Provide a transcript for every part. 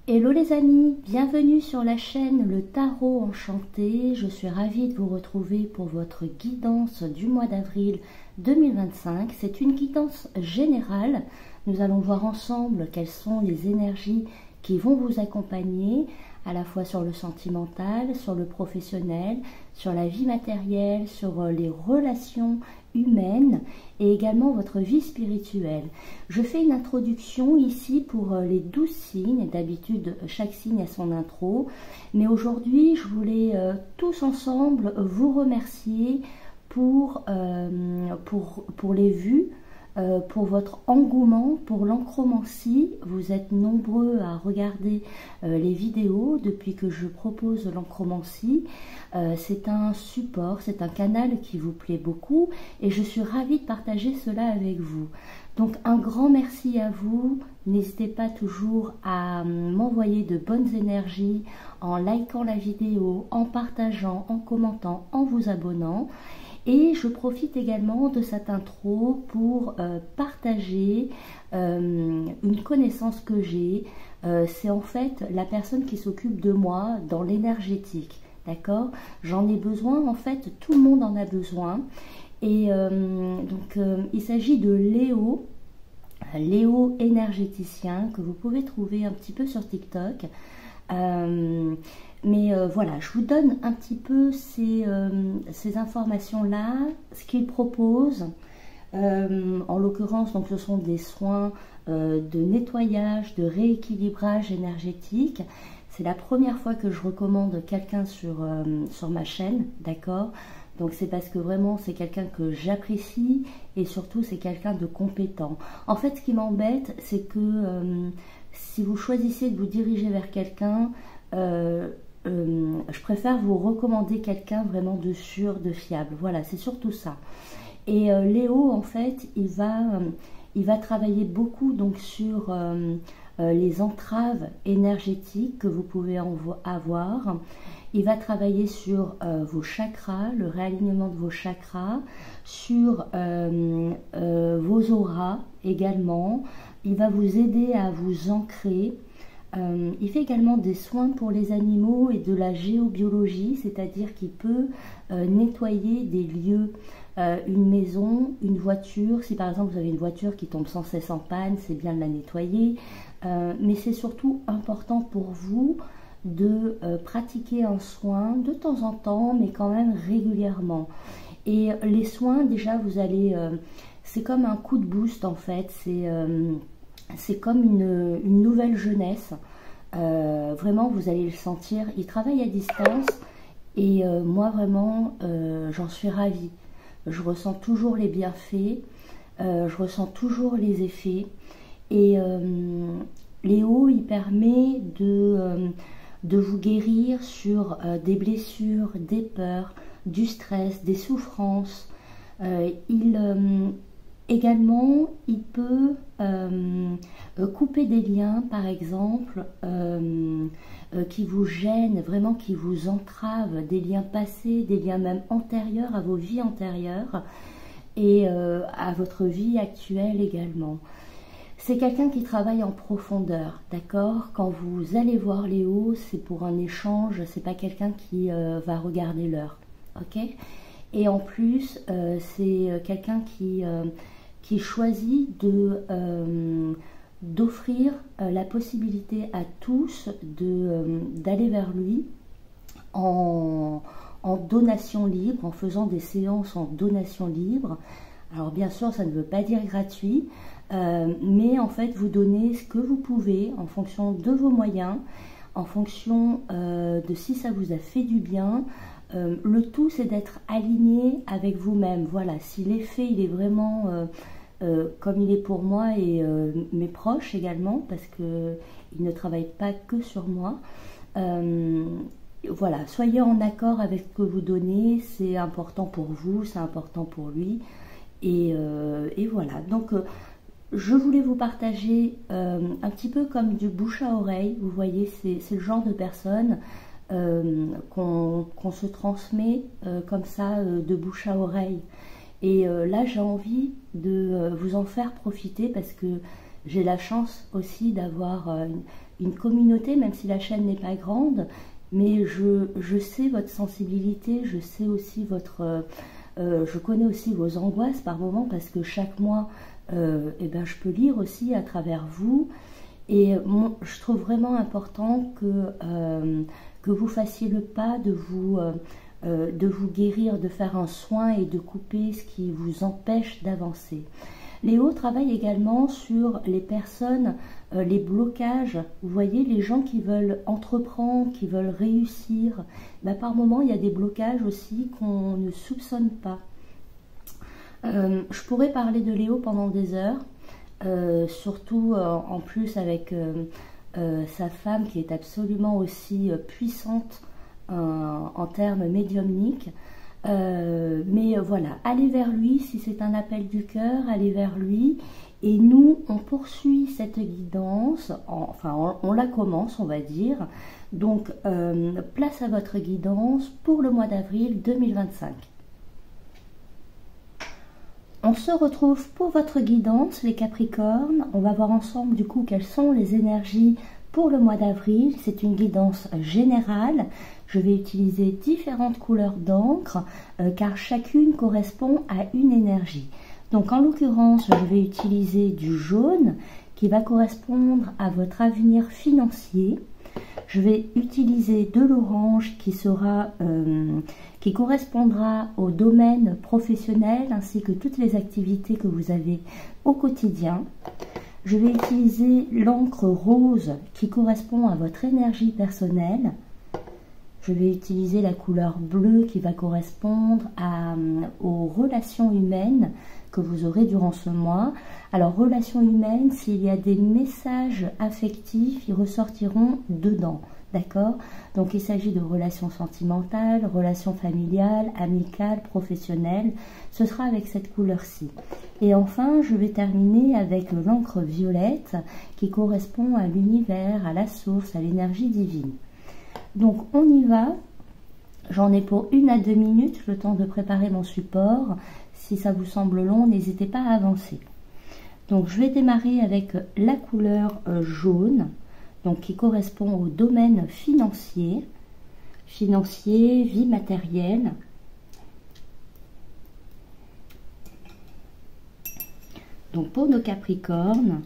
Hello les amis, bienvenue sur la chaîne Le Tarot Enchanté. Je suis ravie de vous retrouver pour votre guidance du mois d'avril 2025. C'est une guidance générale. Nous allons voir ensemble quelles sont les énergies qui vont vous accompagner à la fois sur le sentimental, sur le professionnel, sur la vie matérielle, sur les relations humaines et également votre vie spirituelle. Je fais une introduction ici pour les 12 signes. D'habitude, chaque signe a son intro. Mais aujourd'hui, je voulais tous ensemble vous remercier pour les vues, pour votre engouement pour l'encromancie. Vous êtes nombreux à regarder les vidéos depuis que je propose l'encromancie. C'est un support, c'est un canal qui vous plaît beaucoup et je suis ravie de partager cela avec vous. Donc un grand merci à vous. N'hésitez pas toujours à m'envoyer de bonnes énergies en likant la vidéo, en partageant, en commentant, en vous abonnant. Et je profite également de cette intro pour partager une connaissance que j'ai. C'est en fait la personne qui s'occupe de moi dans l'énergétique. D'accord? J'en ai besoin, en fait, tout le monde en a besoin. Et il s'agit de Léo, Léo énergéticien, que vous pouvez trouver un petit peu sur TikTok. Voilà, je vous donne un petit peu ces informations-là, ce qu'il propose. En l'occurrence, donc, ce sont des soins de nettoyage, de rééquilibrage énergétique. C'est la première fois que je recommande quelqu'un sur ma chaîne, d'accord? Donc c'est parce que vraiment c'est quelqu'un que j'apprécie et surtout c'est quelqu'un de compétent. En fait, ce qui m'embête, c'est que si vous choisissez de vous diriger vers quelqu'un, je préfère vous recommander quelqu'un vraiment de sûr, de fiable. Voilà, c'est surtout ça. Et Léo, en fait, il va travailler beaucoup donc sur les entraves énergétiques que vous pouvez avoir. Il va travailler sur vos chakras, le réalignement de vos chakras, sur vos auras également. Il va vous aider à vous ancrer. Il fait également des soins pour les animaux et de la géobiologie, c'est-à-dire qu'il peut nettoyer des lieux, une maison, une voiture. Si par exemple vous avez une voiture qui tombe sans cesse en panne, c'est bien de la nettoyer. Mais c'est surtout important pour vous de pratiquer un soin de temps en temps, mais quand même régulièrement. Et les soins, déjà, vous allez... c'est comme un coup de boost, en fait. C'est comme une nouvelle jeunesse. Vraiment, vous allez le sentir. Il travaille à distance et moi, vraiment, j'en suis ravie. Je ressens toujours les bienfaits, je ressens toujours les effets. Et Léo, il permet de vous guérir sur des blessures, des peurs, du stress, des souffrances. Également, il peut couper des liens, par exemple, qui vous gênent, vraiment qui vous entravent, des liens passés, des liens même antérieurs à vos vies antérieures et à votre vie actuelle également. C'est quelqu'un qui travaille en profondeur, d'accord? Quand vous allez voir Léo, c'est pour un échange, c'est pas quelqu'un qui va regarder l'heure, ok? Et en plus, c'est quelqu'un qui choisit d'offrir la possibilité à tous d'aller vers lui en donation libre, en faisant des séances en donation libre. Alors bien sûr, ça ne veut pas dire gratuit, mais en fait, vous donnez ce que vous pouvez en fonction de vos moyens, en fonction de si ça vous a fait du bien. Le tout, c'est d'être aligné avec vous-même. Voilà, si l'effet, il est vraiment comme il est pour moi et mes proches également, parce qu'il ne travaille pas que sur moi. Voilà, soyez en accord avec ce que vous donnez, c'est important pour vous, c'est important pour lui. Et voilà, donc je voulais vous partager un petit peu comme du bouche à oreille. Vous voyez, c'est le genre de personne qu'on se transmet comme ça de bouche à oreille. Et là j'ai envie de vous en faire profiter parce que j'ai la chance aussi d'avoir une communauté, même si la chaîne n'est pas grande, mais je sais votre sensibilité, je sais aussi votre... je connais aussi vos angoisses par moments, parce que chaque mois, eh ben, je peux lire aussi à travers vous. Et je trouve vraiment important que vous fassiez le pas de vous guérir, de faire un soin et de couper ce qui vous empêche d'avancer. Léo travaille également sur les personnes, les blocages. Vous voyez, les gens qui veulent entreprendre, qui veulent réussir. Ben, par moments, il y a des blocages aussi qu'on ne soupçonne pas. Je pourrais parler de Léo pendant des heures, surtout en plus avec sa femme qui est absolument aussi puissante en termes médiumniques. Mais voilà, allez vers lui si c'est un appel du cœur, allez vers lui. Et nous, on poursuit cette guidance, enfin on la commence, on va dire. Donc, place à votre guidance pour le mois d'avril 2025. On se retrouve pour votre guidance, les Capricornes. On va voir ensemble du coup quelles sont les énergies pour le mois d'avril. C'est une guidance générale. Je vais utiliser différentes couleurs d'encre car chacune correspond à une énergie. Donc en l'occurrence, je vais utiliser du jaune qui va correspondre à votre avenir financier. Je vais utiliser de l'orange qui correspondra au domaine professionnel ainsi que toutes les activités que vous avez au quotidien. Je vais utiliser l'encre rose qui correspond à votre énergie personnelle. Je vais utiliser la couleur bleue qui va correspondre aux relations humaines que vous aurez durant ce mois. Alors, relations humaines, s'il y a des messages affectifs, ils ressortiront dedans, d'accord? Donc, il s'agit de relations sentimentales, relations familiales, amicales, professionnelles. Ce sera avec cette couleur-ci. Et enfin, je vais terminer avec l'encre violette qui correspond à l'univers, à la source, à l'énergie divine. Donc, on y va. J'en ai pour 1 à 2 minutes, le temps de préparer mon support. Si ça vous semble long, n'hésitez pas à avancer. Donc, je vais démarrer avec la couleur jaune, donc qui correspond au domaine financier, vie matérielle. Donc, pour nos Capricornes,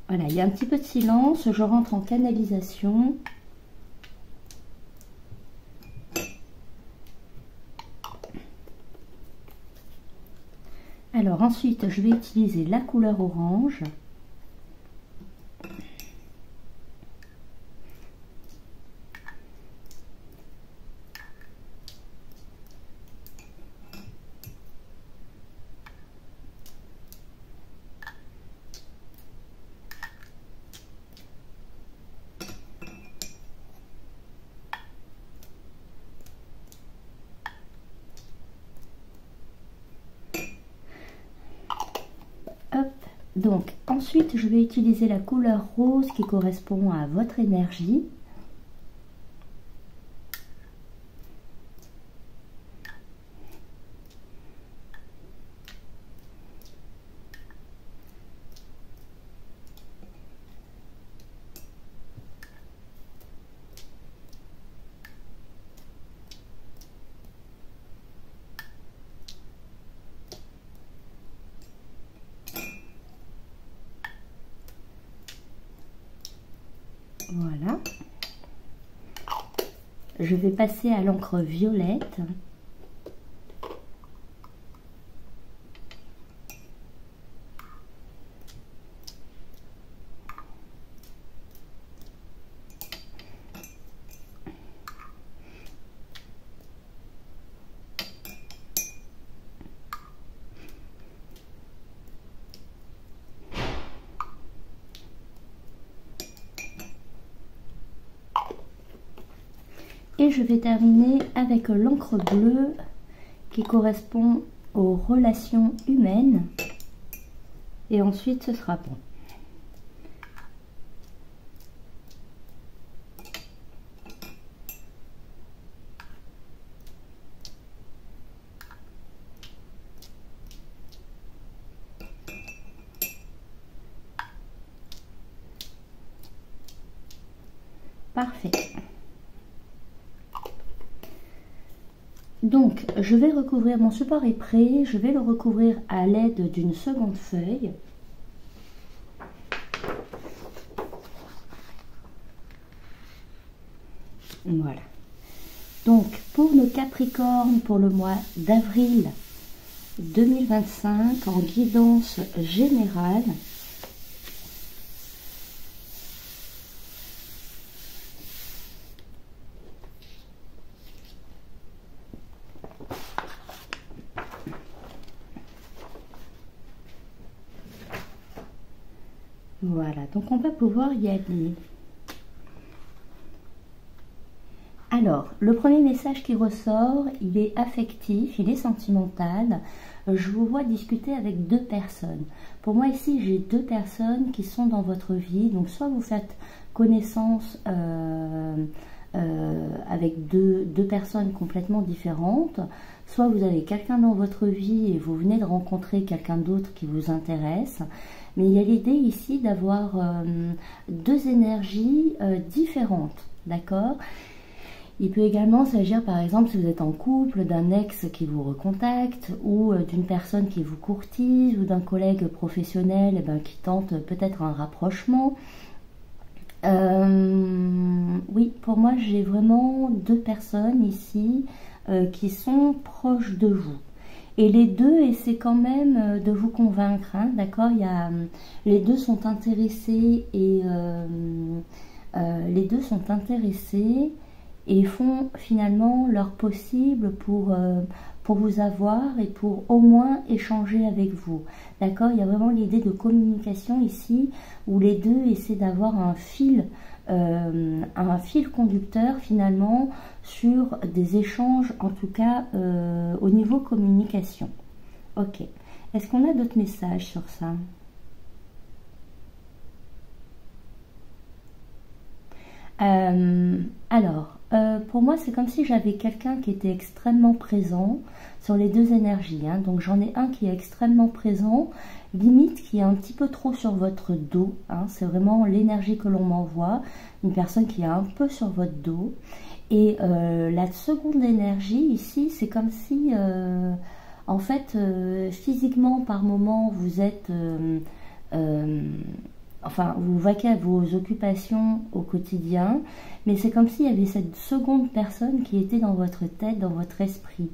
voilà, il y a un petit peu de silence, je rentre en canalisation. Alors ensuite, je vais utiliser la couleur orange. Donc, ensuite, je vais utiliser la couleur rose qui correspond à votre énergie. Voilà. Je vais passer à l'encre violette. Et je vais terminer avec l'encre bleue qui correspond aux relations humaines. Et ensuite, ce sera bon. Parfait. Donc, je vais recouvrir, mon support est prêt, je vais le recouvrir à l'aide d'une seconde feuille. Voilà. Donc, pour nos Capricornes, pour le mois d'avril 2025, en guidance générale, voilà, donc on va pouvoir y aller. Alors, le premier message qui ressort, il est affectif, il est sentimental. Je vous vois discuter avec deux personnes. Pour moi ici, j'ai deux personnes qui sont dans votre vie. Donc, soit vous faites connaissance avec deux personnes complètement différentes, soit vous avez quelqu'un dans votre vie et vous venez de rencontrer quelqu'un d'autre qui vous intéresse. Mais il y a l'idée ici d'avoir deux énergies différentes, d'accord ? Il peut également s'agir, par exemple, si vous êtes en couple, d'un ex qui vous recontacte ou d'une personne qui vous courtise ou d'un collègue professionnel qui tente peut-être un rapprochement. Oui, pour moi, j'ai vraiment deux personnes ici qui sont proches de vous. Et les deux essaient quand même de vous convaincre, hein, d'accord ? Les deux sont intéressés et les deux sont intéressés et font finalement leur possible pour vous avoir et pour au moins échanger avec vous. D'accord ? Il y a vraiment l'idée de communication ici où les deux essaient d'avoir un fil conducteur finalement sur des échanges, en tout cas au niveau communication. Ok. Est-ce qu'on a d'autres messages sur ça ? Alors, pour moi, c'est comme si j'avais quelqu'un qui était extrêmement présent sur les deux énergies. Hein. Donc, j'en ai un qui est extrêmement présent, limite qui est un petit peu trop sur votre dos. Hein. C'est vraiment l'énergie que l'on m'envoie. Une personne qui est un peu sur votre dos. Et la seconde énergie ici, c'est comme si, en fait, physiquement, par moment, vous êtes... enfin, vous vaquez à vos occupations au quotidien, mais c'est comme s'il y avait cette seconde personne qui était dans votre tête, dans votre esprit.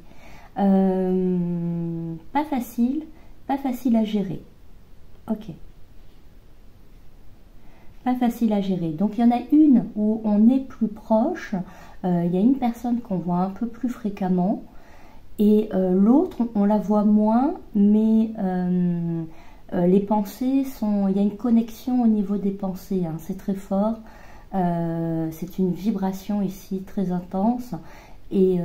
Pas facile à gérer. Ok. Pas facile à gérer. Donc il y en a une où on est plus proche, il y a une personne qu'on voit un peu plus fréquemment, et l'autre, on la voit moins, mais... les pensées sont... Il y a une connexion au niveau des pensées, hein, c'est très fort. C'est une vibration ici très intense. Et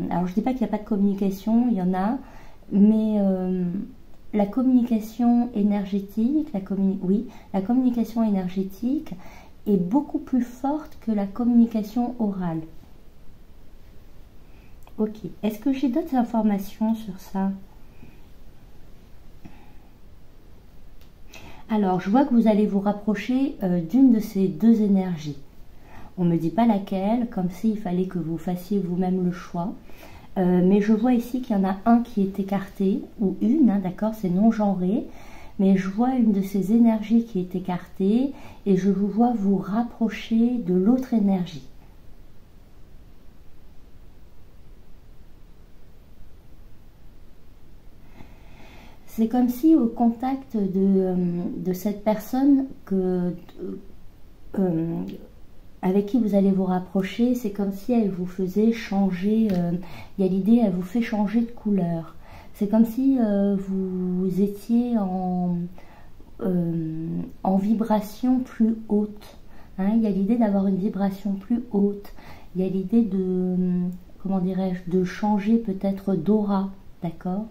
alors je ne dis pas qu'il n'y a pas de communication, il y en a, mais la communication énergétique, oui, la communication énergétique est beaucoup plus forte que la communication orale. Ok. Est-ce que j'ai d'autres informations sur ça ? Alors, je vois que vous allez vous rapprocher d'une de ces deux énergies. On ne me dit pas laquelle, comme s'il fallait que vous fassiez vous-même le choix. Mais je vois ici qu'il y en a un qui est écarté, ou une, hein, d'accord, c'est non genré. Mais je vois une de ces énergies qui est écartée et je vous vois vous rapprocher de l'autre énergie. C'est comme si au contact de cette personne avec qui vous allez vous rapprocher, c'est comme si elle vous faisait changer, il y a l'idée, elle vous fait changer de couleur. C'est comme si vous étiez en vibration plus haute. Hein, il y a l'idée d'avoir une vibration plus haute. Il y a l'idée de, comment dirais-je, de changer peut-être d'aura, d'accord ?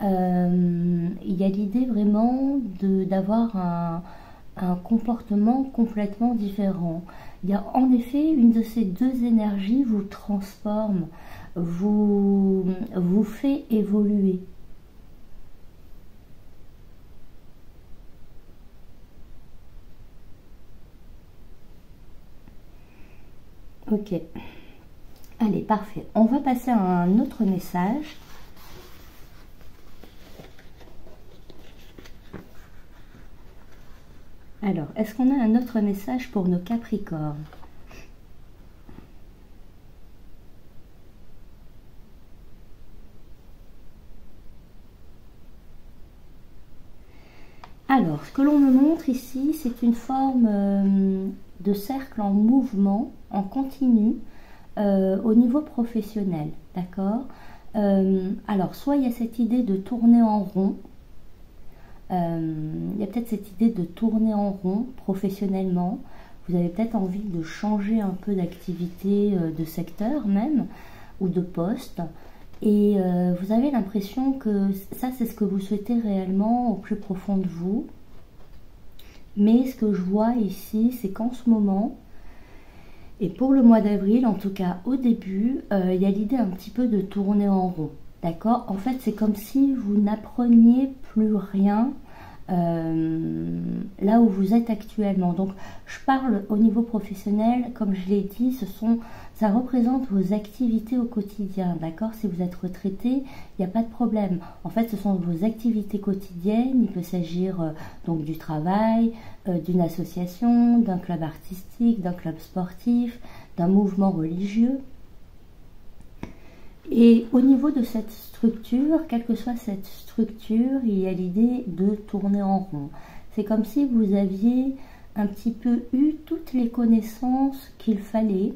Il y a l'idée vraiment d'avoir un comportement complètement différent. Il y a en effet une de ces deux énergies vous transforme, vous fait évoluer. Ok. Allez, parfait. On va passer à un autre message. Alors, est-ce qu'on a un autre message pour nos Capricornes? Alors, ce que l'on me montre ici, c'est une forme de cercle en mouvement, en continu, au niveau professionnel, d'accord? Alors, soit il y a cette idée de tourner en rond, il y a peut-être cette idée de tourner en rond professionnellement, vous avez peut-être envie de changer un peu d'activité, de secteur même, ou de poste, et vous avez l'impression que ça c'est ce que vous souhaitez réellement au plus profond de vous. Mais ce que je vois ici, c'est qu'en ce moment, et pour le mois d'avril, en tout cas au début, il y a l'idée un petit peu de tourner en rond. D'accord? En fait, c'est comme si vous n'appreniez plus rien là où vous êtes actuellement. Donc, je parle au niveau professionnel, comme je l'ai dit, ça représente vos activités au quotidien. D'accord? Si vous êtes retraité, il n'y a pas de problème. En fait, ce sont vos activités quotidiennes. Il peut s'agir donc du travail, d'une association, d'un club artistique, d'un club sportif, d'un mouvement religieux. Et au niveau de cette structure, quelle que soit cette structure, il y a l'idée de tourner en rond. C'est comme si vous aviez un petit peu eu toutes les connaissances qu'il fallait.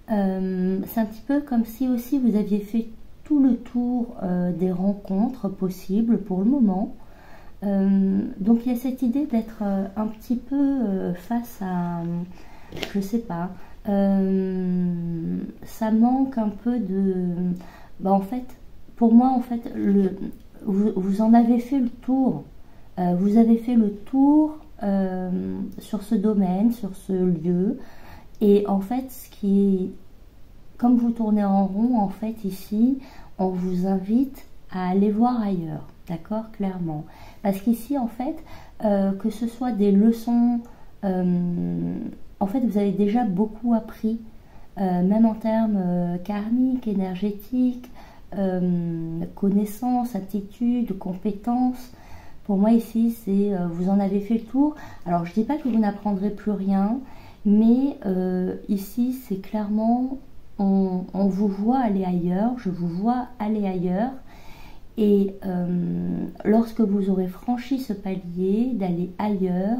C'est un petit peu comme si aussi vous aviez fait tout le tour des rencontres possibles pour le moment. Donc il y a cette idée d'être un petit peu face à, je sais pas, ça manque un peu de... en fait, pour moi, en fait, vous en avez fait le tour. Vous avez fait le tour sur ce domaine, sur ce lieu. Et en fait, comme vous tournez en rond, en fait, ici, on vous invite à aller voir ailleurs. D'accord? Clairement. Parce qu'ici, en fait, que ce soit des leçons... en fait, vous avez déjà beaucoup appris, même en termes karmiques, énergétiques, connaissances, attitudes, compétences. Pour moi, ici, c'est vous en avez fait le tour. Alors, je ne dis pas que vous n'apprendrez plus rien, mais ici, c'est clairement, on vous voit aller ailleurs, je vous vois aller ailleurs. Et lorsque vous aurez franchi ce palier d'aller ailleurs,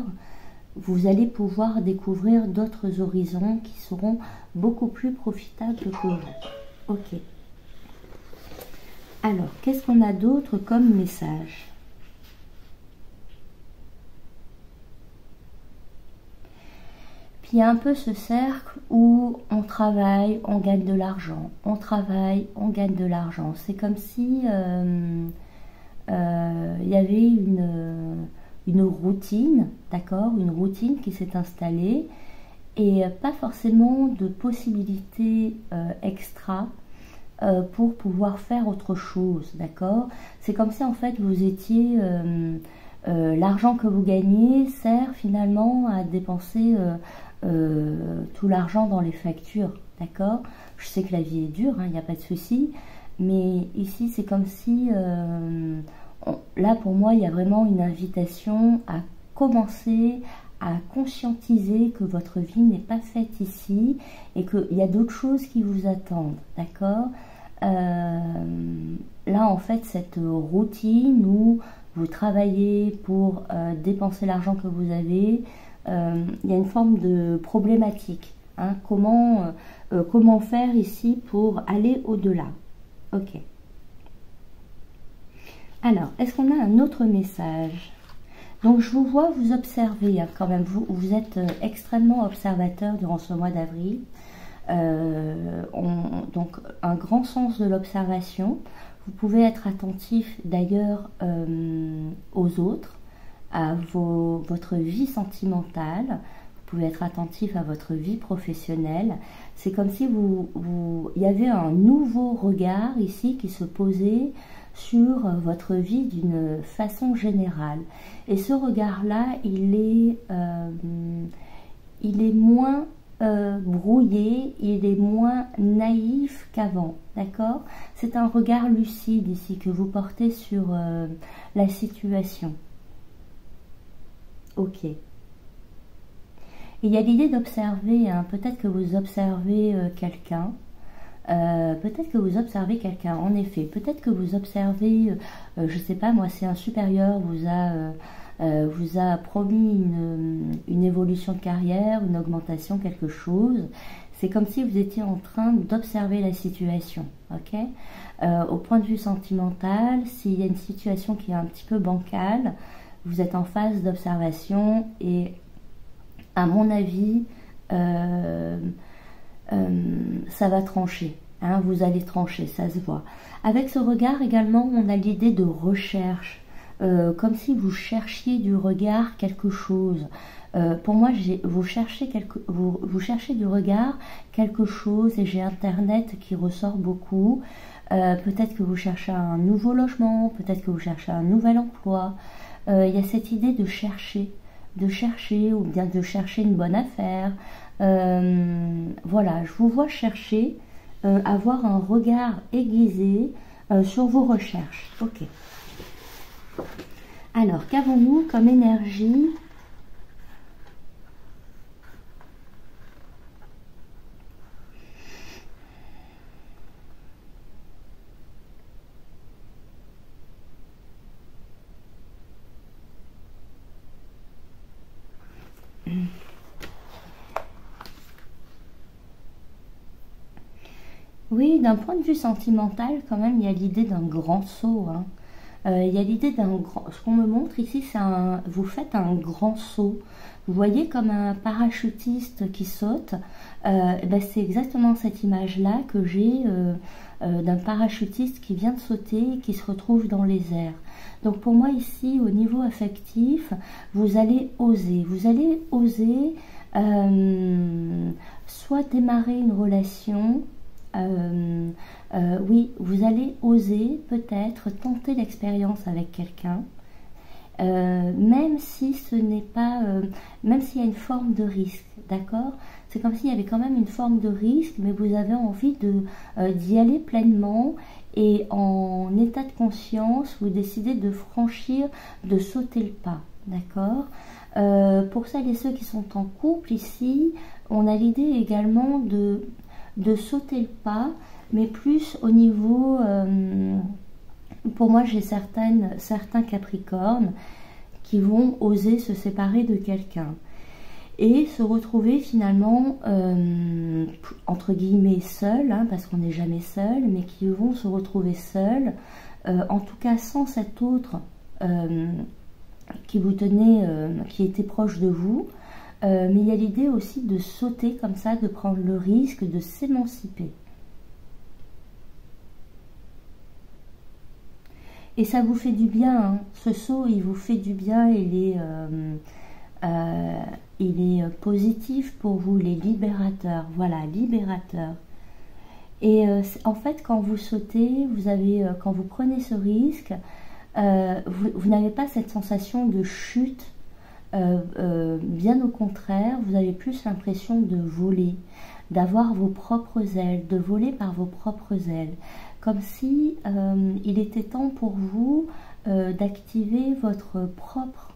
vous allez pouvoir découvrir d'autres horizons qui seront beaucoup plus profitables pour vous. Ok. Alors, qu'est-ce qu'on a d'autre comme message? Puis il y a un peu ce cercle où on travaille, on gagne de l'argent. On travaille, on gagne de l'argent. C'est comme si il y avait une routine, d'accord, une routine qui s'est installée et pas forcément de possibilités extra pour pouvoir faire autre chose, d'accord. C'est comme si en fait vous étiez, l'argent que vous gagnez sert finalement à dépenser tout l'argent dans les factures, d'accord. Je sais que la vie est dure, il n'y a pas de souci, mais ici c'est comme si... là, pour moi, il y a vraiment une invitation à commencer à conscientiser que votre vie n'est pas faite ici et qu'il y a d'autres choses qui vous attendent, d'accord? Là, en fait, cette routine où vous travaillez pour dépenser l'argent que vous avez, il y a une forme de problématique. Hein, comment faire ici pour aller au-delà? Ok. Alors, est-ce qu'on a un autre message? Donc, je vous vois vous observer, hein, quand même. Vous êtes extrêmement observateur durant ce mois d'avril. Donc, un grand sens de l'observation. Vous pouvez être attentif d'ailleurs aux autres, à votre vie sentimentale. Vous pouvez être attentif à votre vie professionnelle. C'est comme si il y avait un nouveau regard ici qui se posait sur votre vie d'une façon générale. Et ce regard-là, il est moins brouillé, il est moins naïf qu'avant, d'accord? C'est un regard lucide ici que vous portez sur la situation. Ok. Il y a l'idée d'observer, hein, peut-être que vous observez quelqu'un, peut-être que vous observez quelqu'un, en effet, peut-être que vous observez, je sais pas moi, si un supérieur vous a promis une évolution de carrière, une augmentation, quelque chose. C'est comme si vous étiez en train d'observer la situation, ok? Au point de vue sentimental, s'il y a une situation qui est un petit peu bancale, vous êtes en phase d'observation et à mon avis, ça va trancher. Hein, vous allez trancher, ça se voit. Avec ce regard également, on a l'idée de recherche, comme si vous cherchiez du regard quelque chose. Pour moi, vous cherchez du regard quelque chose, et j'ai Internet qui ressort beaucoup. Peut-être que vous cherchez un nouveau logement, peut-être que vous cherchez un nouvel emploi. Il y a cette idée de chercher, ou bien de chercher une bonne affaire. Voilà, je vous vois chercher, avoir un regard aiguisé sur vos recherches. Ok. Alors, qu'avons-nous comme énergie ? Oui, d'un point de vue sentimental, quand même, il y a l'idée d'un grand saut. Hein. Il y a l'idée d'un grand... Ce qu'on me montre ici, c'est vous faites un grand saut. Vous voyez comme un parachutiste qui saute. Ben, c'est exactement cette image-là que j'ai d'un parachutiste qui vient de sauter et qui se retrouve dans les airs. Donc pour moi ici, au niveau affectif, vous allez oser. Vous allez oser soit démarrer une relation... oui, vous allez oser peut-être tenter l'expérience avec quelqu'un, même si ce n'est pas, même s'il y a une forme de risque, d'accord? C'est comme s'il y avait quand même une forme de risque, mais vous avez envie d'y aller pleinement et en état de conscience, vous décidez de franchir, de sauter le pas, d'accord? Pour celles et ceux qui sont en couple ici, on a l'idée également de sauter le pas, mais plus au niveau, pour moi j'ai certains capricornes qui vont oser se séparer de quelqu'un et se retrouver finalement entre guillemets seuls, hein, parce qu'on n'est jamais seul, mais qui vont se retrouver seuls, en tout cas sans cet autre qui vous tenait, qui était proche de vous. Mais il y a l'idée aussi de sauter comme ça, de prendre le risque de s'émanciper. Et ça vous fait du bien, hein. Ce saut, il vous fait du bien, il est positif pour vous, il est libérateur. Voilà, libérateur. Et en fait, quand vous sautez, quand vous prenez ce risque, vous n'avez pas cette sensation de chute. Bien au contraire, vous avez plus l'impression de voler, d'avoir vos propres ailes, de voler par vos propres ailes, comme si il était temps pour vous d'activer votre propre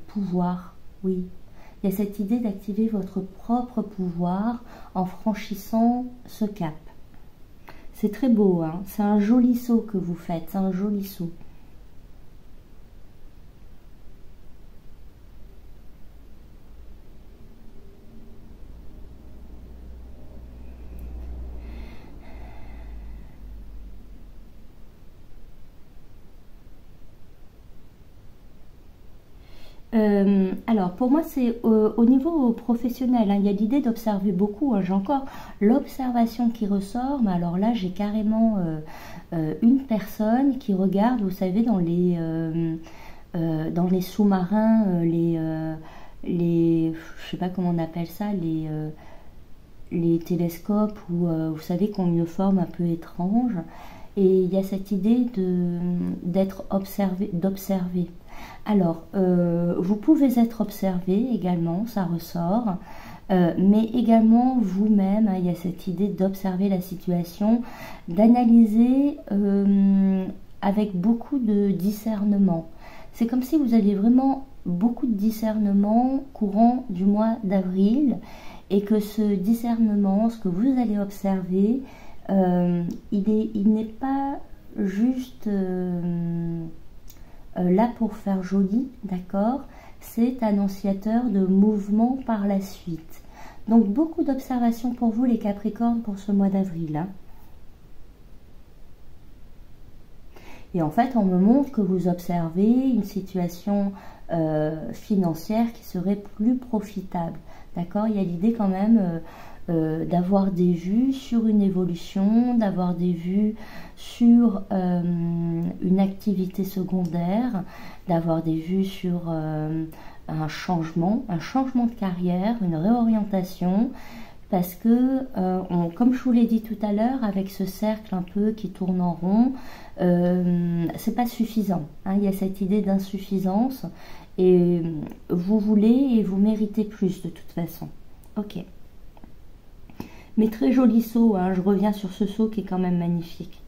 pouvoir. Oui, il y a cette idée d'activer votre propre pouvoir en franchissant ce cap. C'est très beau, hein, c'est un joli saut que vous faites, c'est un joli saut. Alors pour moi c'est au niveau professionnel, hein, il y a l'idée d'observer beaucoup, hein, j'ai encore l'observation qui ressort, mais alors là j'ai carrément une personne qui regarde, vous savez, dans les sous-marins, je sais pas comment on appelle ça, les télescopes, où vous savez, qui ont une forme un peu étrange, et il y a cette idée d'être observé, d'observer. Alors, vous pouvez être observé également, ça ressort. mais également vous-même, hein, il y a cette idée d'observer la situation, d'analyser avec beaucoup de discernement. C'est comme si vous aviez vraiment beaucoup de discernement courant du mois d'avril et que ce discernement, ce que vous allez observer, il n'est pas juste là pour faire joli, d'accord? C'est annonciateur de mouvement par la suite. Donc beaucoup d'observations pour vous les Capricornes pour ce mois d'avril. Hein. Et en fait, on me montre que vous observez une situation financière qui serait plus profitable. D'accord? Il y a l'idée quand même d'avoir des vues sur une évolution, d'avoir des vues sur une activité secondaire, d'avoir des vues sur un changement de carrière, une réorientation, parce que, comme je vous l'ai dit tout à l'heure, avec ce cercle un peu qui tourne en rond, c'est pas suffisant. Hein, il y a cette idée d'insuffisance, et vous voulez et vous méritez plus de toute façon. Ok. Mais très joli saut, hein, je reviens sur ce saut qui est quand même magnifique.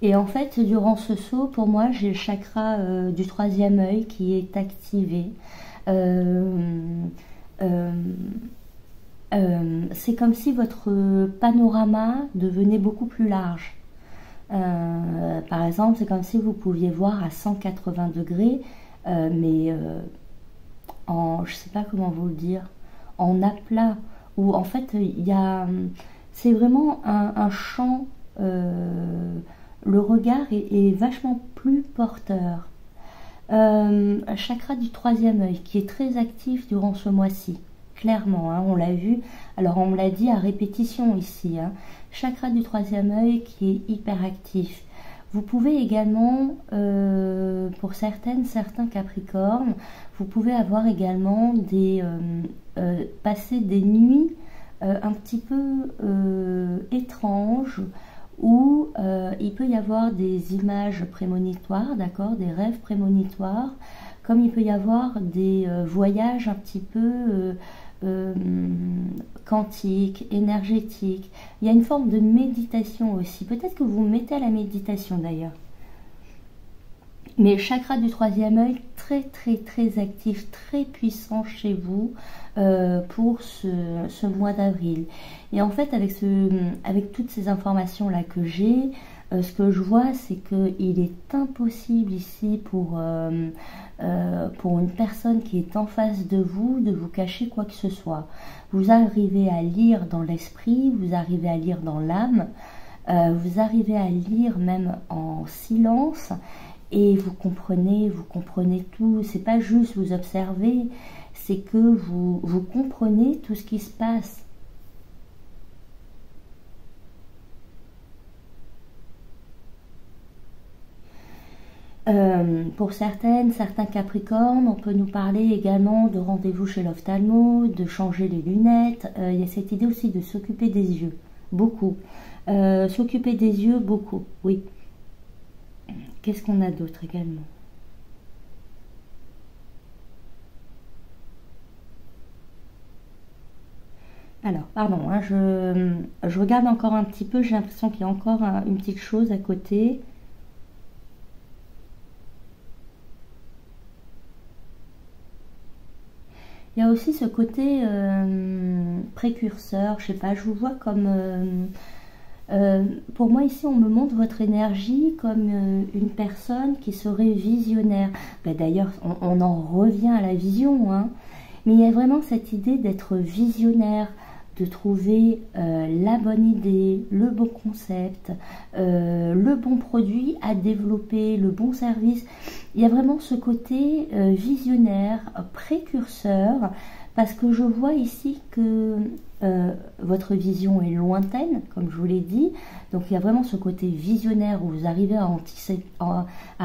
Et en fait, durant ce saut, pour moi, j'ai le chakra du 3e œil qui est activé. C'est comme si votre panorama devenait beaucoup plus large. Par exemple, c'est comme si vous pouviez voir à 180 degrés, mais en, je ne sais pas comment vous le dire, en aplat, où en fait, c'est vraiment un champ, le regard est vachement plus porteur. Un chakra du 3e œil qui est très actif durant ce mois-ci. Clairement, hein, on l'a vu, alors on me l'a dit à répétition ici, hein, chakra du 3e œil qui est hyper actif. Vous pouvez également, pour certains Capricornes, vous pouvez avoir également passer des nuits un petit peu étranges, où il peut y avoir des images prémonitoires, d'accord, des rêves prémonitoires, comme il peut y avoir des voyages un petit peu quantiques, énergétiques. Il y a une forme de méditation aussi. Peut-être que vous vous mettez à la méditation d'ailleurs. Mais chakra du 3e œil, très très très actif, très puissant chez vous pour ce mois d'avril. Et en fait, avec toutes ces informations-là que j'ai, ce que je vois, c'est qu'il est impossible ici pour une personne qui est en face de vous cacher quoi que ce soit. Vous arrivez à lire dans l'esprit, vous arrivez à lire dans l'âme, vous arrivez à lire même en silence, et vous comprenez tout. C'est pas juste vous observer, c'est que vous comprenez tout ce qui se passe. Pour certains Capricornes, on peut nous parler également de rendez-vous chez l'ophtalmo, de changer les lunettes. Il y a cette idée aussi de s'occuper des yeux, beaucoup. S'occuper des yeux, beaucoup, oui. Qu'est-ce qu'on a d'autre également? Alors, pardon, hein, je regarde encore un petit peu, j'ai l'impression qu'il y a encore une petite chose à côté. Il y a aussi ce côté précurseur, je sais pas, je vous vois comme... pour moi ici, on me montre votre énergie comme une personne qui serait visionnaire. Ben, d'ailleurs, on en revient à la vision, hein. Mais il y a vraiment cette idée d'être visionnaire, de trouver la bonne idée, le bon concept, le bon produit à développer, le bon service. Il y a vraiment ce côté visionnaire, précurseur, parce que je vois ici que votre vision est lointaine, comme je vous l'ai dit. Donc il y a vraiment ce côté visionnaire où vous arrivez à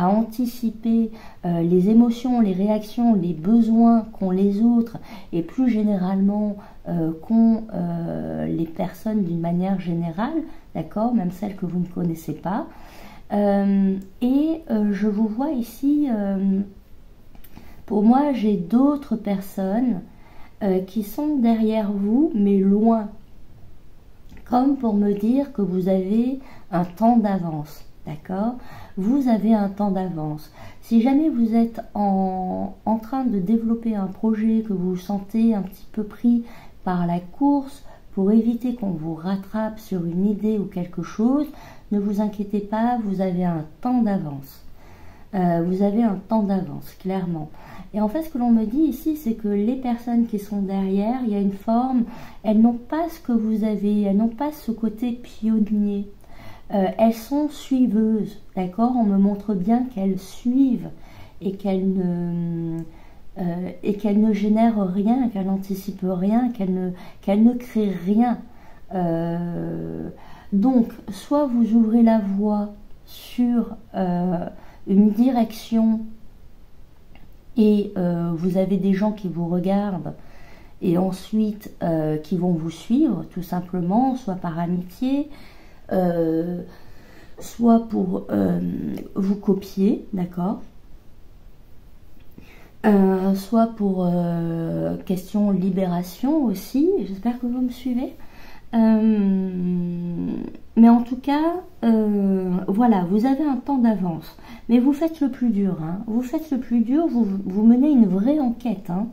anticiper les émotions, les réactions, les besoins qu'ont les autres, et plus généralement qu'ont les personnes d'une manière générale, d'accord, même celles que vous ne connaissez pas. Je vous vois ici, pour moi j'ai d'autres personnes qui sont derrière vous, mais loin, comme pour me dire que vous avez un temps d'avance, d'accord? Vous avez un temps d'avance. Si jamais vous êtes en train de développer un projet, que vous vous sentez un petit peu pris par la course, pour éviter qu'on vous rattrape sur une idée ou quelque chose, ne vous inquiétez pas, vous avez un temps d'avance. Vous avez un temps d'avance, clairement. Et en fait, ce que l'on me dit ici, c'est que les personnes qui sont derrière, il y a une forme, elles n'ont pas ce que vous avez, elles n'ont pas ce côté pionnier. Elles sont suiveuses, d'accord? On me montre bien qu'elles suivent et qu'elles ne génèrent rien, qu'elles n'anticipent rien, qu'elles ne créent rien. Donc, soit vous ouvrez la voie sur une direction et vous avez des gens qui vous regardent et ensuite qui vont vous suivre tout simplement, soit par amitié, soit pour vous copier, d'accord, soit pour question libération aussi, j'espère que vous me suivez. Mais en tout cas, voilà, vous avez un temps d'avance. Mais vous faites le plus dur, hein. Vous faites le plus dur, vous menez une vraie enquête, hein.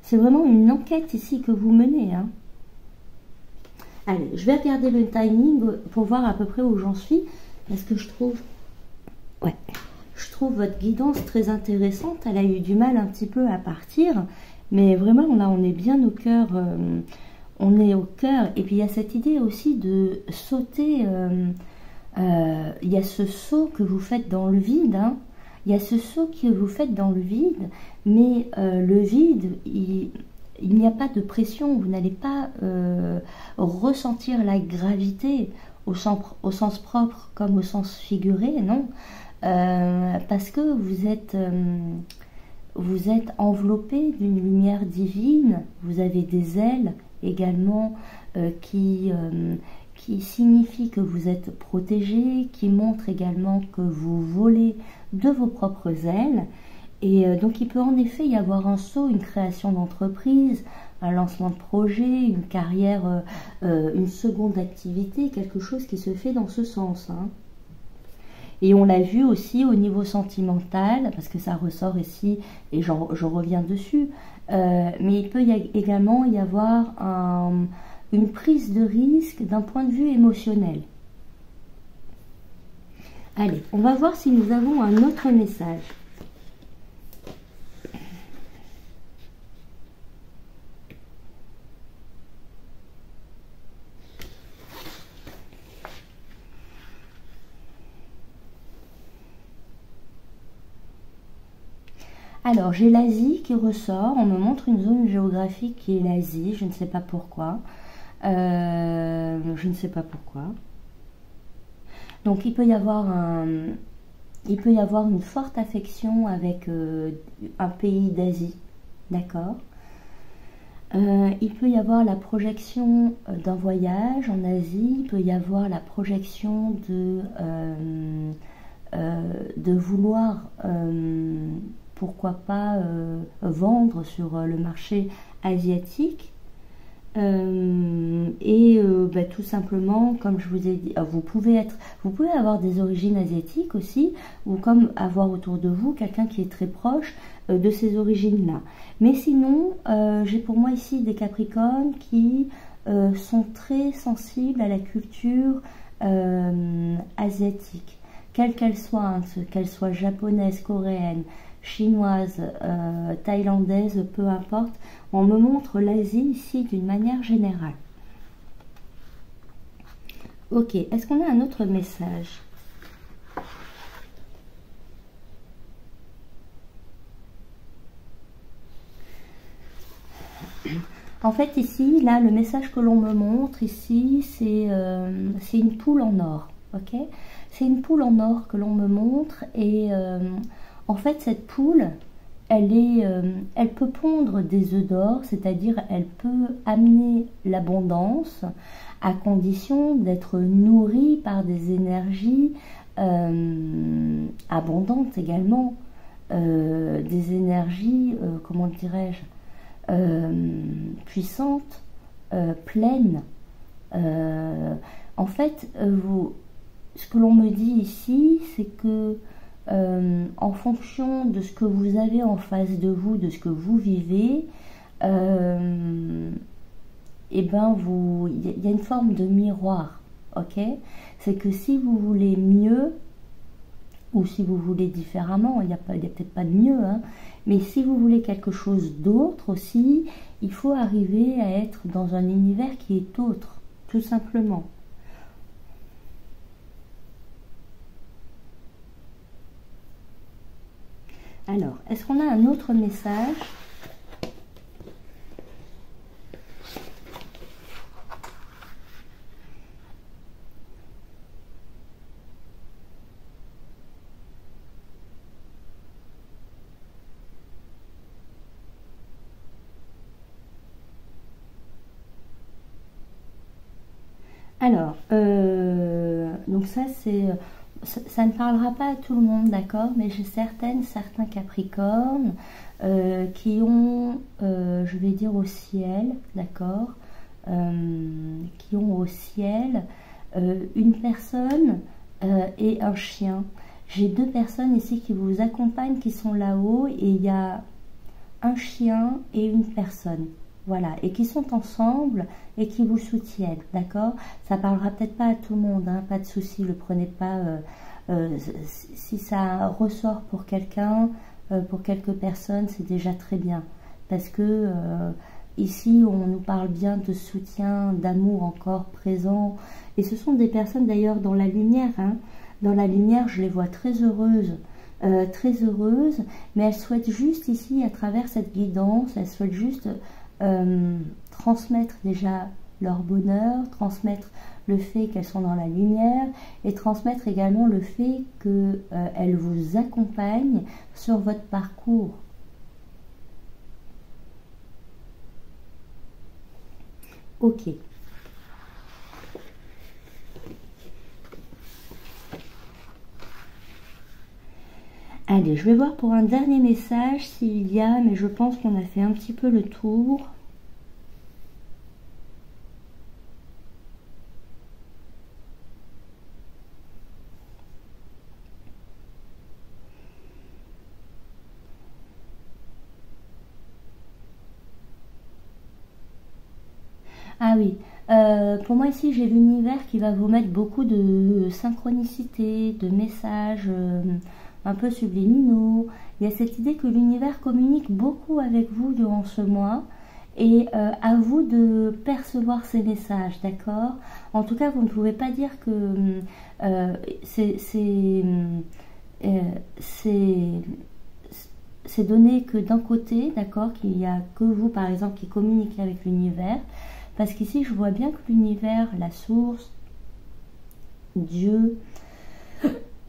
C'est vraiment une enquête ici que vous menez, hein. Allez, je vais regarder le timing pour voir à peu près où j'en suis, parce que je trouve votre guidance très intéressante. Elle a eu du mal un petit peu à partir, mais vraiment là, on est bien au cœur. On est au cœur, et puis il y a cette idée aussi de sauter, il y a ce saut que vous faites dans le vide, hein. Il y a ce saut que vous faites dans le vide, mais le vide, il n'y a pas de pression, vous n'allez pas ressentir la gravité au sens propre comme au sens figuré, non, parce que vous êtes enveloppé d'une lumière divine, vous avez des ailes également qui signifie que vous êtes protégé, qui montre également que vous volez de vos propres ailes. Et donc il peut en effet y avoir un saut, une création d'entreprise, un lancement de projet, une carrière, une seconde activité, quelque chose qui se fait dans ce sens, hein. Et on l'a vu aussi au niveau sentimental, parce que ça ressort ici, et je reviens dessus, mais il peut également y avoir une prise de risque d'un point de vue émotionnel. Allez, on va voir si nous avons un autre message. Alors, j'ai l'Asie qui ressort. On me montre une zone géographique qui est l'Asie. Je ne sais pas pourquoi. Je ne sais pas pourquoi. Donc, il peut y avoir une forte affection avec un pays d'Asie. D'accord. Il peut y avoir la projection d'un voyage en Asie. Il peut y avoir la projection de vouloir... pourquoi pas vendre sur le marché asiatique, tout simplement, comme je vous ai dit, vous pouvez avoir des origines asiatiques aussi, ou comme avoir autour de vous quelqu'un qui est très proche de ces origines-là. Mais sinon, j'ai pour moi ici des Capricornes qui sont très sensibles à la culture asiatique, quelle qu'elle soit, hein, qu'elle soit japonaise, coréenne, chinoise, thaïlandaise, peu importe. On me montre l'Asie ici d'une manière générale. Ok, est-ce qu'on a un autre message? En fait ici, là, le message que l'on me montre ici, c'est une poule en or, ok? C'est une poule en or que l'on me montre et... en fait, cette poule, elle peut pondre des œufs d'or, c'est-à-dire elle peut amener l'abondance à condition d'être nourrie par des énergies abondantes également, des énergies, comment dirais-je, puissantes, pleines. En fait, ce que l'on me dit ici, c'est que en fonction de ce que vous avez en face de vous, de ce que vous vivez, et ben il y a une forme de miroir, ok? C'est que si vous voulez mieux, ou si vous voulez différemment, il n'y a peut-être pas de mieux, hein, mais si vous voulez quelque chose d'autre aussi, il faut arriver à être dans un univers qui est autre, tout simplement. Alors, est-ce qu'on a un autre message ? Alors, donc ça ne parlera pas à tout le monde, d'accord, mais j'ai certains Capricornes qui ont, je vais dire au ciel, d'accord, qui ont au ciel une personne et un chien. J'ai deux personnes ici qui vous accompagnent, qui sont là-haut, et il y a un chien et une personne. Voilà, et qui sont ensemble et qui vous soutiennent, d'accord? Ça parlera peut-être pas à tout le monde, hein, pas de souci, le prenez pas. Si ça ressort pour quelqu'un, pour quelques personnes, c'est déjà très bien. Parce que ici, on nous parle bien de soutien, d'amour encore présent. Et ce sont des personnes d'ailleurs dans la lumière. Hein. Dans la lumière, je les vois très heureuses. Très heureuses, mais elles souhaitent juste ici, à travers cette guidance, elles souhaitent juste transmettre déjà leur bonheur, transmettre le fait qu'elles sont dans la lumière et transmettre également le fait qu'elles vous accompagnent sur votre parcours. Ok. Allez, je vais voir pour un dernier message s'il y a, mais je pense qu'on a fait un petit peu le tour. Ah oui, pour moi ici j'ai l'univers qui va vous mettre beaucoup de synchronicité, de messages un peu subliminaux. Il y a cette idée que l'univers communique beaucoup avec vous durant ce mois et à vous de percevoir ces messages, d'accord? En tout cas, vous ne pouvez pas dire que c'est donné que d'un côté, d'accord, qu'il n'y a que vous par exemple qui communiquez avec l'univers. Parce qu'ici, je vois bien que l'univers, la source, Dieu,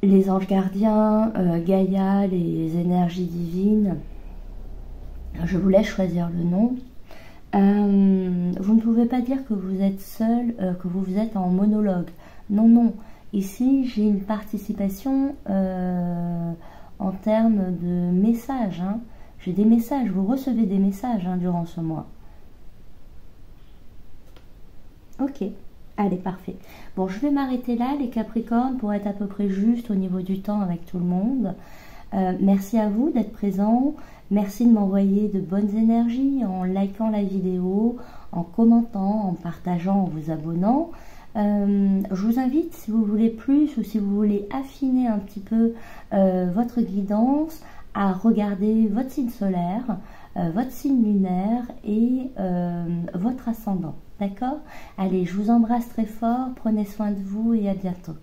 les anges gardiens, Gaïa, les énergies divines, je vous laisse choisir le nom. Vous ne pouvez pas dire que vous êtes seul, que vous êtes en monologue. Non, non. Ici, j'ai une participation en termes de messages. Hein. J'ai des messages, vous recevez des messages hein, durant ce mois. Ok, allez, parfait. Bon, je vais m'arrêter là, les Capricornes, pour être à peu près juste au niveau du temps avec tout le monde. Merci à vous d'être présents. Merci de m'envoyer de bonnes énergies en likant la vidéo, en commentant, en partageant, en vous abonnant. Je vous invite, si vous voulez plus ou si vous voulez affiner un petit peu votre guidance, à regarder votre signe solaire, votre signe lunaire et votre ascendant. D'accord? Allez, je vous embrasse très fort, prenez soin de vous et à bientôt.